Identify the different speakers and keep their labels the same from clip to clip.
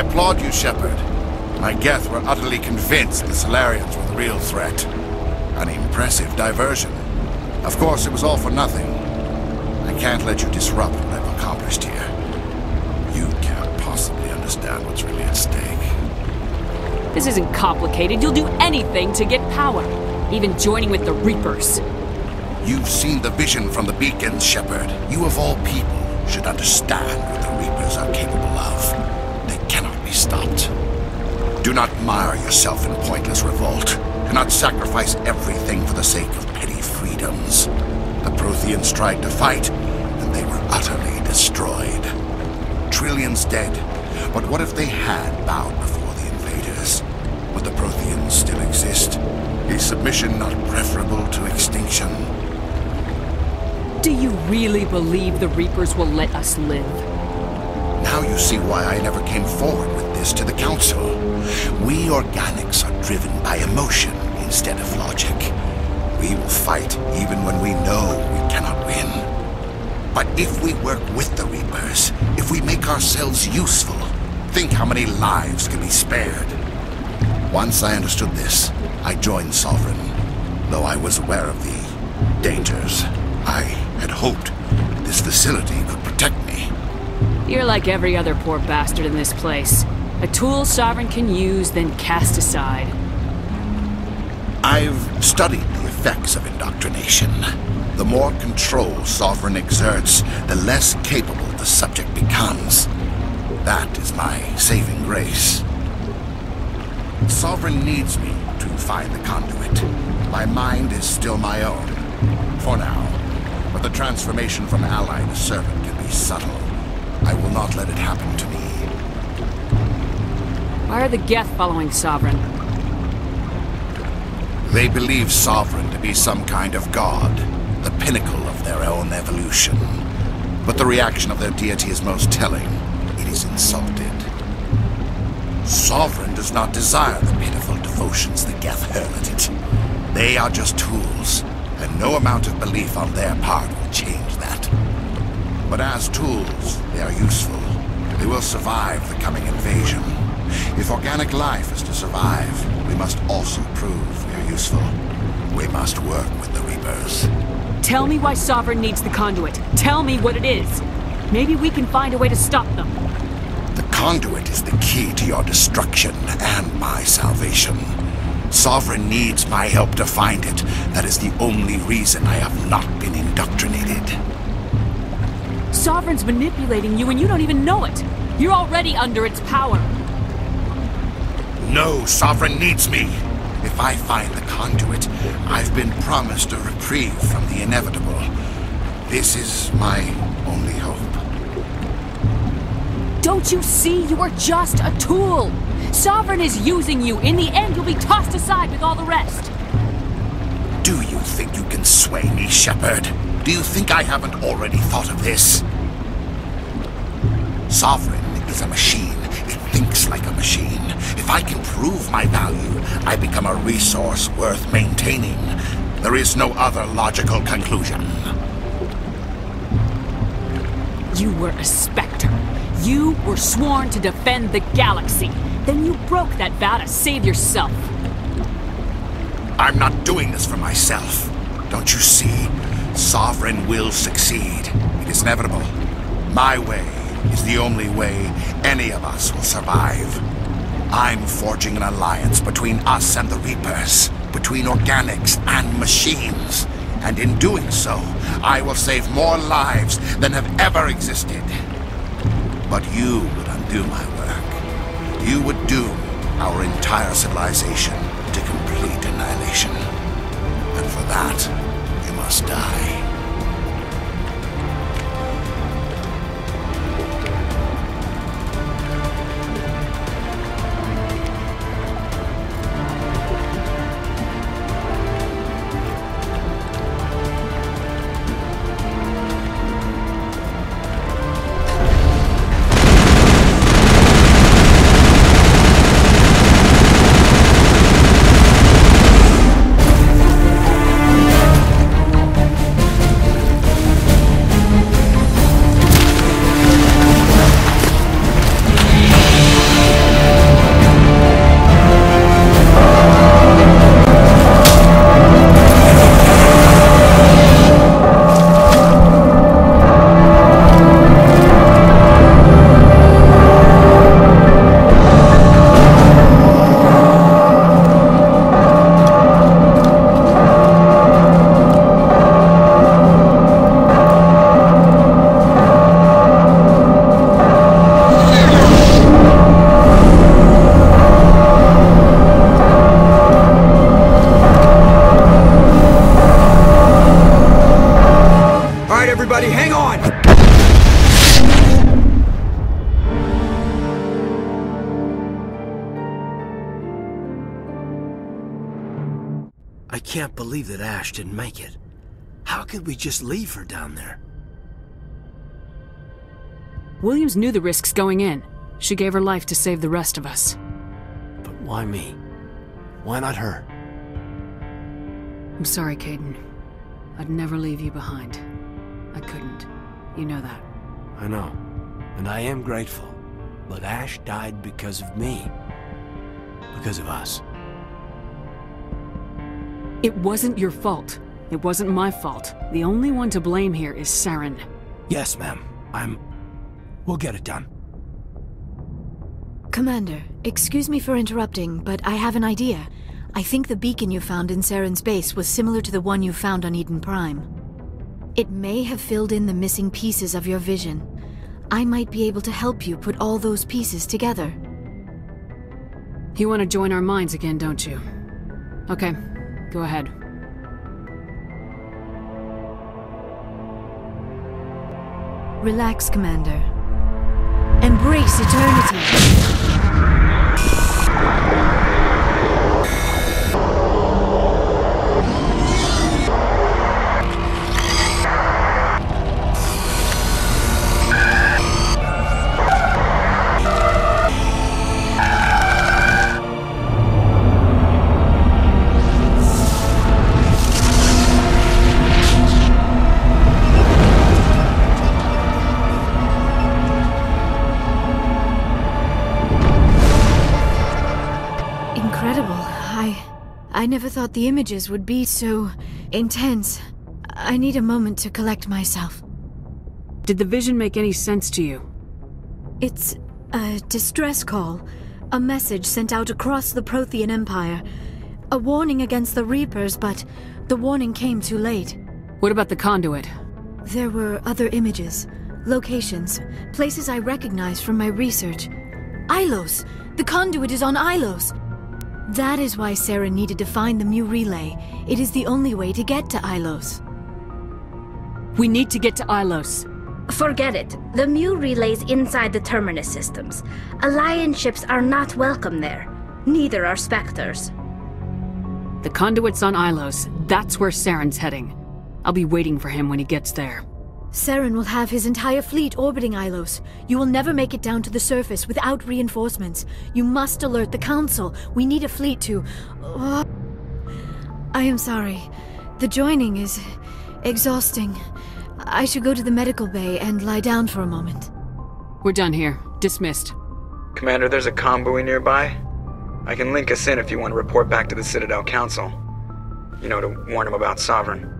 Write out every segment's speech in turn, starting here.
Speaker 1: applaud you, Shepard. My Geth were utterly convinced the Solarians were the real threat. An impressive diversion. Of course, it was all for nothing. I can't let you disrupt what I've accomplished here. You can't possibly understand what's really at stake.
Speaker 2: This isn't complicated. You'll do anything to get power. Even joining with the Reapers.
Speaker 1: You've seen the vision from the beacons, Shepard. You of all people should understand what the Reapers are capable of. They cannot be stopped. Do not mire yourself in pointless revolt. Do not sacrifice everything for the sake of petty freedoms. The Protheans tried to fight, and they were utterly destroyed. Trillions dead, but what if they had bowed before the invaders? Would the Protheans still exist? Is submission not preferable to extinction?
Speaker 2: Do you really believe the Reapers will let us live?
Speaker 1: Now you see why I never came forward with this to the Council. We organics are driven by emotion instead of logic. We will fight even when we know we cannot win. But if we work with the Reapers, if we make ourselves useful, think how many lives can be spared. Once I understood this, I joined Sovereign, though I was aware of the dangers. I had hoped this facility could protect me.
Speaker 2: You're like every other poor bastard in this place. A tool Sovereign can use, then cast aside.
Speaker 1: I've studied the effects of indoctrination. The more control Sovereign exerts, the less capable the subject becomes. That is my saving grace. Sovereign needs me to find the conduit. My mind is still my own, for now. But the transformation from ally to servant can be subtle. I will not let it happen to me.
Speaker 2: Why are the Geth following Sovereign?
Speaker 1: They believe Sovereign to be some kind of god, the pinnacle of their own evolution. But the reaction of their deity is most telling. It is insulted. Sovereign does not desire the pitiful devotions the Geth hurl at it. They are just tools, and no amount of belief on their part will change that. But as tools, they are useful. They will survive the coming invasion. If organic life is to survive, we must also prove we are useful. We must work with the Reapers.
Speaker 2: Tell me why Sovereign needs the conduit. Tell me what it is. Maybe we can find a way to stop them.
Speaker 1: The conduit is the key to your destruction and my salvation. Sovereign needs my help to find it. That is the only reason I have not been indoctrinated.
Speaker 2: Sovereign's manipulating you and you don't even know it. You're already under its power.
Speaker 1: No, Sovereign needs me. If I find the conduit, I've been promised a reprieve from the inevitable. This is my only hope.
Speaker 2: Don't you see? You are just a tool. Sovereign is using you. In the end, you'll be tossed aside with all the rest.
Speaker 1: Do you think you can sway me, Shepard? Do you think I haven't already thought of this? Sovereign is a machine. It thinks like a machine. If I can prove my value, I become a resource worth maintaining. There is no other logical conclusion.
Speaker 2: You were a Spectre. You were sworn to defend the galaxy. Then you broke that vow to save yourself.
Speaker 1: I'm not doing this for myself. Don't you see? Sovereign will succeed. It is inevitable. My way is the only way any of us will survive. I'm forging an alliance between us and the Reapers, between organics and machines. And in doing so, I will save more lives than have ever existed. But you would undo my work. You would doom our entire civilization to complete annihilation. And for that, you must die.
Speaker 3: I can't believe that Ash didn't make it. How could we just leave her down there?
Speaker 2: Williams knew the risks going in. She gave her life to save the rest of us.
Speaker 3: But why me? Why not her?
Speaker 2: I'm sorry, Caden. I'd never leave you behind. I couldn't. You know that.
Speaker 3: I know. And I am grateful. But Ash died because of me. Because of us.
Speaker 2: It wasn't your fault. It wasn't my fault. The only one to blame here is Saren.
Speaker 3: Yes, ma'am. We'll get it done.
Speaker 4: Commander, excuse me for interrupting, but I have an idea. I think the beacon you found in Saren's base was similar to the one you found on Eden Prime. It may have filled in the missing pieces of your vision. I might be able to help you put all those pieces together.
Speaker 2: You want to join our minds again, don't you? Okay, go ahead.
Speaker 4: Relax, Commander. Embrace eternity! I never thought the images would be so intense. I need a moment to collect myself.
Speaker 2: Did the vision make any sense to you?
Speaker 4: It's a distress call. A message sent out across the Prothean Empire. A warning against the Reapers, but the warning came too late.
Speaker 2: What about the conduit?
Speaker 4: There were other images, locations, places I recognized from my research. Ilos! The conduit is on Ilos! That is why Sarah needed to find the Mu relay. It is the only way to get to Ilos.
Speaker 2: We need to get to Ilos.
Speaker 5: Forget it. The Mu relay's inside the Terminus systems. Alliance ships are not welcome there. Neither are Spectres.
Speaker 2: The conduit's on Ilos. That's where Saren's heading. I'll be waiting for him when he gets there.
Speaker 4: Saren will have his entire fleet orbiting Ilos. You will never make it down to the surface without reinforcements. You must alert the Council. We need a fleet to... I am sorry. The joining is exhausting. I should go to the medical bay and lie down for a moment.
Speaker 2: We're done here. Dismissed.
Speaker 6: Commander, there's a comm buoy nearby. I can link us in if you want to report back to the Citadel Council. You know, to warn them about Sovereign.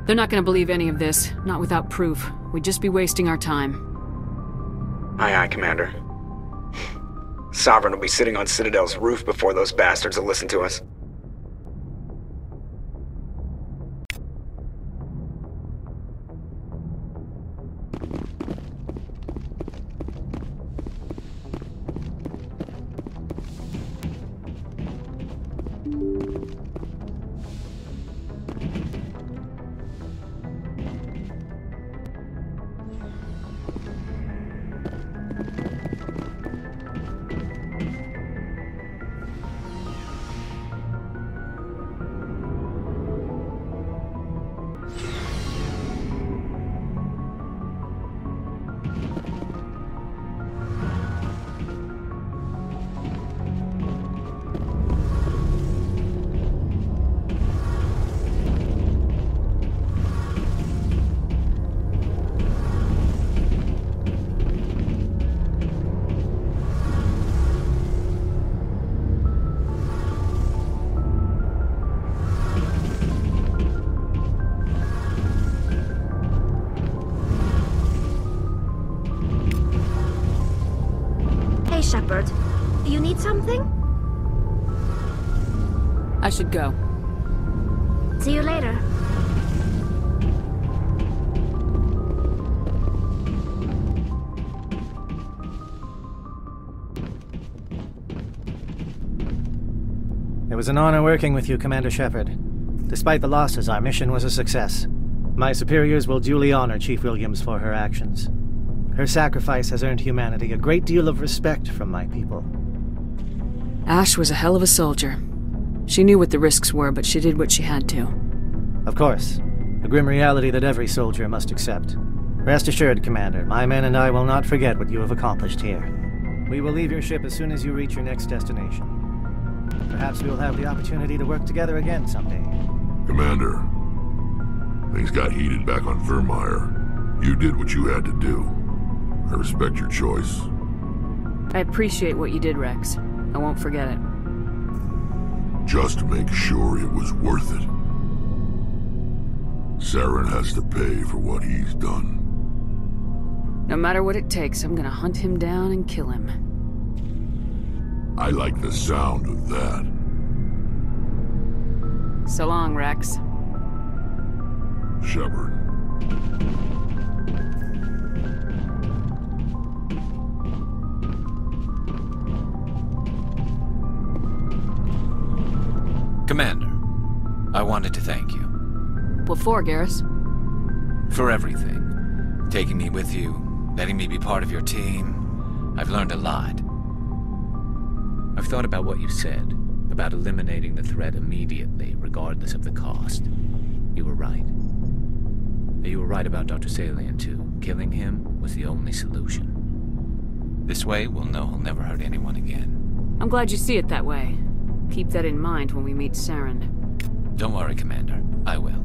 Speaker 2: They're not going to believe any of this, not without proof. We'd just be wasting our time.
Speaker 6: Aye, aye, Commander. Sovereign will be sitting on Citadel's roof before those bastards will listen to us.
Speaker 5: Shepard, you need something?
Speaker 2: I should go.
Speaker 5: See you later.
Speaker 7: It was an honor working with you, Commander Shepard. Despite the losses, our mission was a success. My superiors will duly honor Chief Williams for her actions. Her sacrifice has earned humanity a great deal of respect from my people.
Speaker 2: Ash was a hell of a soldier. She knew what the risks were, but she did what she had to.
Speaker 7: Of course. A grim reality that every soldier must accept. Rest assured, Commander, my men and I will not forget what you have accomplished here. We will leave your ship as soon as you reach your next destination. Perhaps we will have the opportunity to work together again someday.
Speaker 8: Commander, things got heated back on Vermeer. You did what you had to do. I respect your choice.
Speaker 2: I appreciate what you did, Rex. I won't forget it.
Speaker 8: Just make sure it was worth it. Saren has to pay for what he's done.
Speaker 2: No matter what it takes, I'm gonna hunt him down and kill him.
Speaker 8: I like the sound of that.
Speaker 2: So long, Rex.
Speaker 8: Shepard.
Speaker 9: Commander, I wanted to thank you.
Speaker 2: What for, Garrus?
Speaker 9: For everything. Taking me with you, letting me be part of your team. I've learned a lot. I've thought about what you said, about eliminating the threat immediately, regardless of the cost. You were right. You were right about Dr. Salian, too. Killing him was the only solution. This way, we'll know he'll never hurt anyone again.
Speaker 2: I'm glad you see it that way. Keep that in mind when we meet Saren.
Speaker 9: Don't worry, Commander. I will.